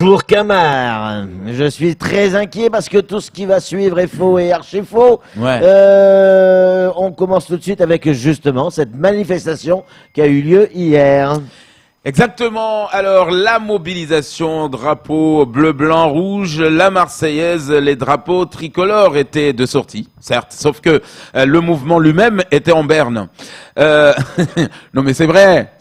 Pour Camar, je suis très inquiet parce que tout ce qui va suivre est faux et archi faux. Ouais. On commence tout de suite avec justement cette manifestation qui a eu lieu hier. Exactement. Alors, la mobilisation, drapeau bleu, blanc, rouge, la Marseillaise, les drapeaux tricolores étaient de sortie, certes, sauf que le mouvement lui-même était en berne. Non mais c'est vrai,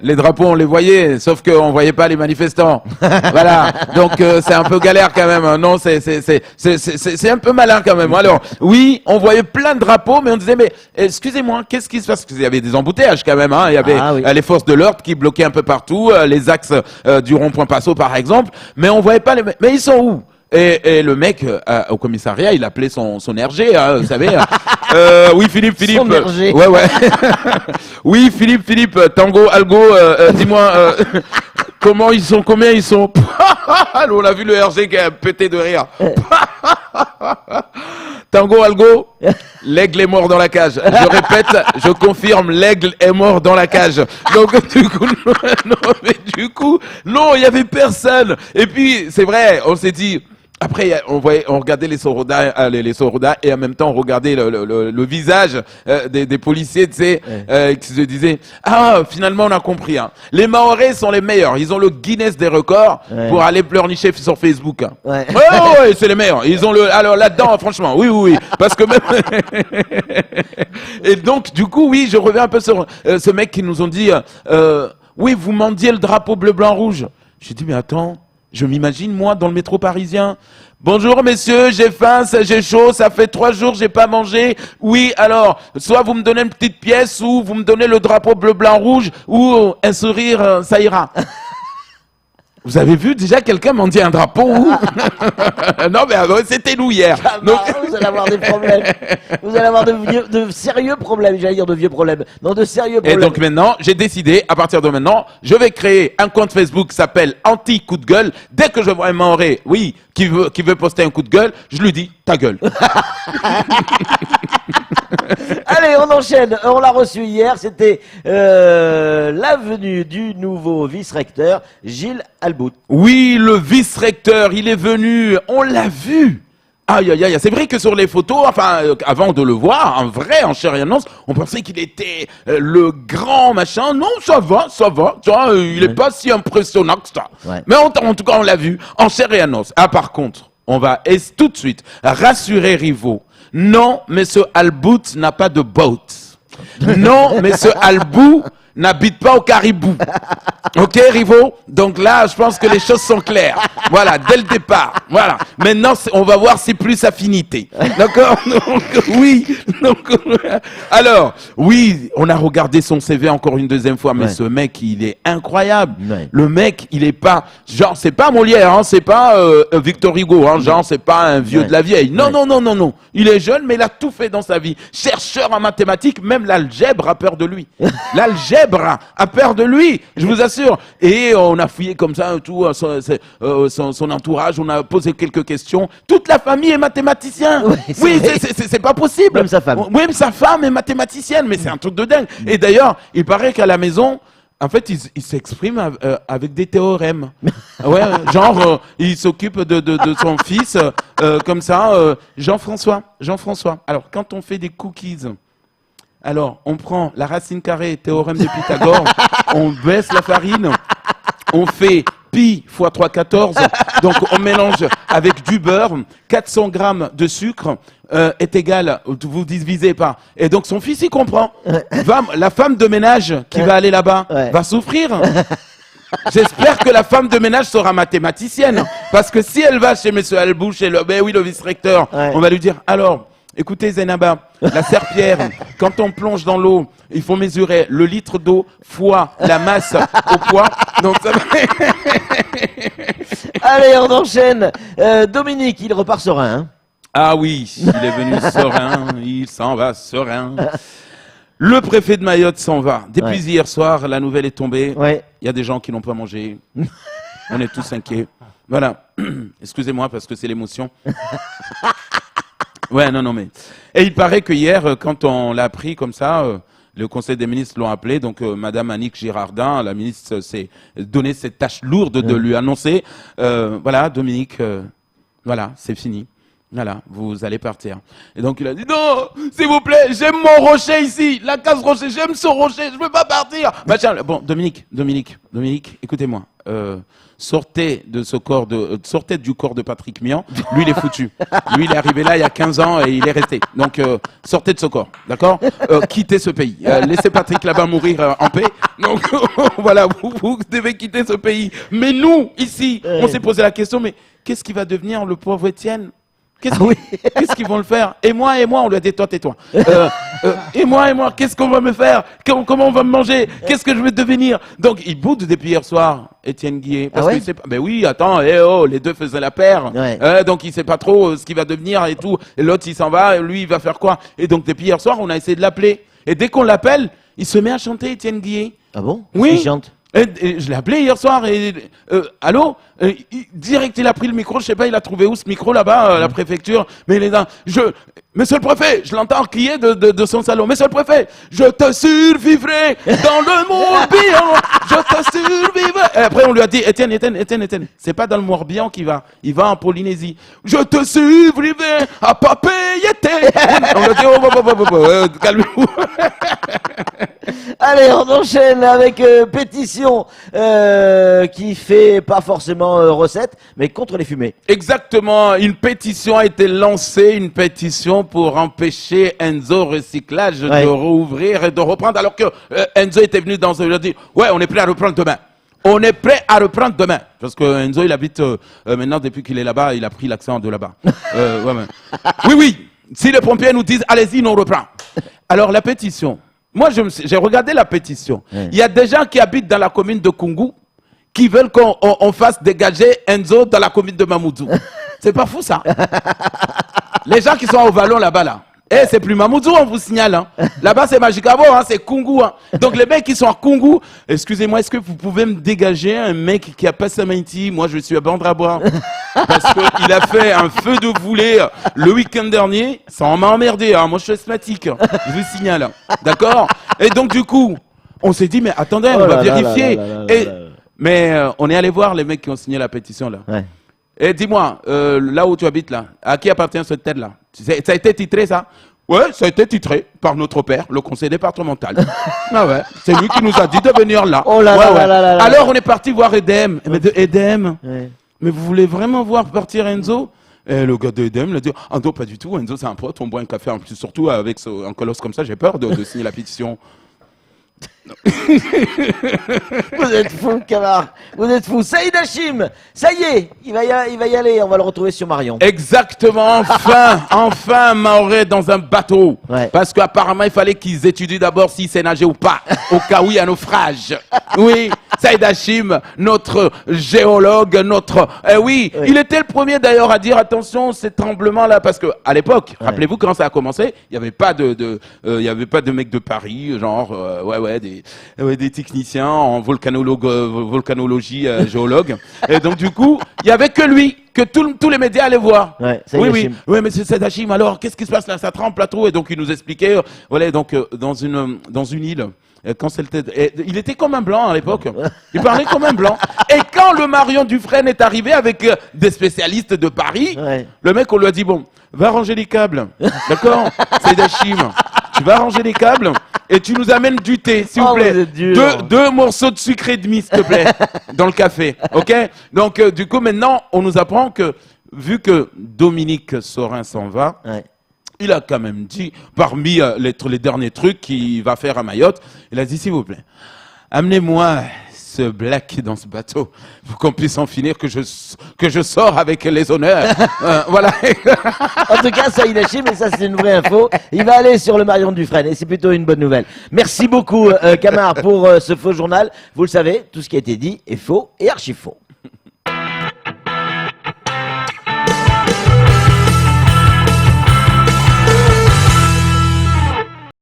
les drapeaux on les voyait, sauf qu'on voyait pas les manifestants. Voilà, donc c'est un peu galère quand même. Non, c'est un peu malin quand même. Alors, oui, on voyait plein de drapeaux, mais on disait, mais excusez-moi, qu'est-ce qui se passe? Parce qu'il y avait des embouteillages quand même, hein. Il y avait les forces de l'ordre qui bloquaient un peu partout, les axes du rond-point Passau par exemple, mais on voyait pas mais ils sont où? Et le mec au commissariat, il appelait son RG, hein, vous savez. Oui, Philippe. Son RG. Ouais. Oui, Philippe, Tango, Algo, dis-moi, combien ils sont? On a vu le RG qui a pété de rire. Tango, Algo, l'aigle est mort dans la cage. Je répète, je confirme, l'aigle est mort dans la cage. Donc, du coup, non, il y avait personne. Et puis, c'est vrai, on s'est dit, après, on regardait les Sorodas et en même temps, on regardait le visage des policiers, tu sais, qui se disaient, ah, finalement, on a compris, hein. Les Mahorais sont les meilleurs. Ils ont le Guinness des records pour aller pleurnicher sur Facebook, hein. Ouais, c'est les meilleurs. Ils ont alors là-dedans, franchement, oui. Parce que même, et donc, du coup, oui, je reviens un peu sur ce mec qui nous ont dit, oui, vous mendiez le drapeau bleu, blanc, rouge. J'ai dit, mais attends. Je m'imagine, moi, dans le métro parisien. Bonjour, messieurs, j'ai faim, j'ai chaud, ça fait 3 jours, j'ai pas mangé. Oui, alors, soit vous me donnez une petite pièce, ou vous me donnez le drapeau bleu, blanc, rouge, ou un sourire, ça ira. Vous avez vu déjà quelqu'un mendier un drapeau où? Non, mais c'était nous hier. Donc... Vous allez avoir des problèmes. Vous allez avoir de sérieux problèmes, j'allais dire de vieux problèmes. Non, de sérieux problèmes. Et donc maintenant, j'ai décidé, à partir de maintenant, je vais créer un compte Facebook qui s'appelle Anti-Coup de gueule. Dès que je vois un Mahorais, oui, qui veut poster un coup de gueule, je lui dis, ta gueule. Allez, on enchaîne. On l'a reçu hier. C'était la venue du nouveau vice-recteur, Gilles Albout. Oui, le vice-recteur, il est venu. On l'a vu. Aïe. C'est vrai que sur les photos, enfin, avant de le voir, en vrai, en chair et en os, on pensait qu'il était le grand machin. Non, ça va. Tu vois, il est pas si impressionnant que ça. Ouais. Mais en tout cas, on l'a vu en chair et en os. Ah, par contre, on va tout de suite rassurer Rivo. Non, monsieur Albout n'a pas de boat. Non, monsieur Albout n'habite pas au Caribou. Ok, Rivo? Donc là, je pense que les choses sont claires. Voilà, dès le départ. Voilà. Maintenant, on va voir ses plus affinités. D'accord? Donc, oui. Donc, alors, oui, on a regardé son CV encore une deuxième fois, mais ce mec, il est incroyable. Ouais. Le mec, il est pas, genre, c'est pas Molière, hein, c'est pas Victor Hugo, hein, genre, c'est pas un vieux de la vieille. Non. Il est jeune, mais il a tout fait dans sa vie. Chercheur en mathématiques, même l'algèbre a peur de lui. L'algèbre a peur de lui, je vous assure. Et on a fouillé comme ça tout son entourage, on a posé quelques questions. Toute la famille est mathématicien. Oui, c'est pas possible. Même sa femme. Oui, même sa femme est mathématicienne, mais c'est un truc de dingue. Et d'ailleurs, il paraît qu'à la maison, en fait, il s'exprime avec des théorèmes. Ouais, genre, il s'occupe de son fils, comme ça, Jean-François. Alors, quand on fait des cookies, alors, on prend la racine carrée, théorème de Pythagore, on baisse la farine, on fait pi fois 3, 14, donc on mélange avec du beurre, 400 grammes de sucre est égal, vous divisez par... Et donc son fils, il comprend. La femme de ménage qui va aller là-bas va souffrir. J'espère que la femme de ménage sera mathématicienne, parce que si elle va chez M. Albout, le vice-recteur, on va lui dire, alors... Écoutez Zainaba, la serpillère, quand on plonge dans l'eau, il faut mesurer le litre d'eau fois la masse au poids. Donc ça va... Allez, on enchaîne. Dominique, il repart serein. Hein. Ah oui, il est venu serein, il s'en va serein. Le préfet de Mayotte s'en va. Depuis hier soir, la nouvelle est tombée. Il y a des gens qui n'ont pas mangé. On est tous inquiets. Voilà. Excusez-moi parce que c'est l'émotion. Ouais, non, mais... Et il paraît que hier, quand on l'a appris comme ça, Le Conseil des ministres l'ont appelé, donc Madame Annick Girardin, la ministre, s'est donné cette tâche lourde de lui annoncer, voilà, Dominique, voilà, c'est fini. Voilà, vous allez partir. Et donc il a dit non, s'il vous plaît, j'aime mon rocher ici, la case rocher, j'aime ce rocher, je veux pas partir. Bah tiens, bon, Dominique, écoutez-moi. Sortez sortez du corps de Patrick Mian. Lui, il est foutu. Lui, il est arrivé là il y a 15 ans et il est resté. Donc, sortez de ce corps, d'accord? Quittez ce pays. Laissez Patrick là-bas mourir en paix. Donc, voilà, vous devez quitter ce pays. Mais nous, ici, on s'est posé la question, mais qu'est-ce qui va devenir le pauvre Étienne? Qu'est-ce qu'ils vont le faire? Et moi, on lui a dit, toi, tais-toi. Et moi, qu'est-ce qu'on va me faire? Comment on va me manger? Qu'est-ce que je vais devenir? Donc, il boude depuis hier soir, Étienne Guillet. Parce qu'il sait pas. Ben oui, attends, les deux faisaient la paire. Ouais. Donc, il sait pas trop ce qu'il va devenir et tout. Et l'autre, il s'en va, et lui, il va faire quoi? Et donc, depuis hier soir, on a essayé de l'appeler. Et dès qu'on l'appelle, il se met à chanter, Étienne Guillet. Ah bon? Oui. Il chante. Et je l'ai appelé hier soir et direct il a pris le micro, je sais pas il a trouvé où ce micro là-bas à la préfecture, mais il est là, Monsieur le préfet, je l'entends crier de son salon, Monsieur le préfet, je te survivrai dans le Morbihan, je te survivrai. Et après on lui a dit, Étienne, c'est pas dans le Morbihan qu'il va, il va en Polynésie. Je te survivrai à Papeete. On lui a dit, calmez-vous. Allez, on enchaîne avec pétition qui fait pas forcément recette, mais contre les fumées. Exactement, une pétition a été lancée, une pétition pour empêcher Enzo Recyclage de rouvrir et de reprendre, alors que Enzo était venu dans il a dit, ouais, on est prêt à reprendre demain. On est prêt à reprendre demain. Parce que Enzo, il habite maintenant, depuis qu'il est là-bas, il a pris l'accent de là-bas. Oui, si les pompiers nous disent, allez-y, nous on reprend. Alors la pétition, moi j'ai regardé la pétition. Il y a des gens qui habitent dans la commune de Kungu qui veulent qu'on fasse dégager Enzo dans la commune de Mamoudzou. C'est pas fou ça. Les gens qui sont au Vallon là-bas là. C'est plus Mamoudzou, on vous signale. Hein. Là-bas, c'est Magicabo, hein, c'est Kungu. Hein. Donc, les mecs qui sont à Kungu, excusez-moi, est-ce que vous pouvez me dégager un mec qui a pas sa Maïti? Moi, je suis à Bandrabois. Parce qu'il a fait un feu de boulet le week-end dernier. Ça m'a emmerdé. Hein. Moi, je suis asthmatique. Je vous signale. Hein. D'accord? Et donc, du coup, on s'est dit, mais attendez, on va vérifier. Mais on est allé voir les mecs qui ont signé la pétition là. Ouais. Et dis-moi, là où tu habites là, à qui appartient cette terre là? Ça a été titré ça? Ouais, ça a été titré par notre père, le conseil départemental. Ah ouais, c'est lui qui nous a dit de venir là. Oh là là. Alors on est parti voir Edem. Mais de Edem, mais vous voulez vraiment voir partir Enzo? Et le gars de Edem l'a dit, ah non, pas du tout, Enzo c'est un pote, on boit un café, en plus, surtout avec un colosse comme ça, j'ai peur de signer la pétition. Vous êtes fou, Camar. Vous êtes fou. Saïd Hachim, ça y est, il va y aller. On va le retrouver sur Marion. Exactement, enfin Maoré dans un bateau. Ouais. Parce qu'apparemment, il fallait qu'ils étudient d'abord s'il sait nager ou pas, au cas où il y a un naufrage. Oui, Saïd Hachim, notre géologue, il était le premier d'ailleurs à dire attention, ces tremblements-là, parce que à l'époque, rappelez-vous quand ça a commencé, il n'y avait pas de mecs de Paris, genre, des techniciens en volcanologie, géologue. Et donc du coup, il y avait que lui, que tous les médias allaient voir. Oui, mais c'est Saïd Hachim, alors qu'est-ce qui se passe là? Ça tremble là trop. Et donc il nous expliquait, donc dans une île. Il était comme un blanc à l'époque. Il parlait comme un blanc. Et quand le Marion Dufresne est arrivé avec des spécialistes de Paris, le mec, on lui a dit, bon, va ranger les câbles. D'accord? Saïd Hachim, tu vas ranger les câbles et tu nous amènes du thé, s'il vous plaît. Deux morceaux de sucre et demi, s'il te plaît, dans le café. OK? Donc, du coup, maintenant, on nous apprend que, vu que Dominique Sorin s'en va, il a quand même dit, parmi les derniers trucs qu'il va faire à Mayotte, il a dit, s'il vous plaît, amenez-moi ce black dans ce bateau pour qu'on puisse en finir, que je sors avec les honneurs. Voilà. En tout cas, Saïd Hachim, mais ça c'est une vraie info, il va aller sur le Marion Dufresne et c'est plutôt une bonne nouvelle. Merci beaucoup, Camar, pour ce faux journal. Vous le savez, tout ce qui a été dit est faux et archi faux.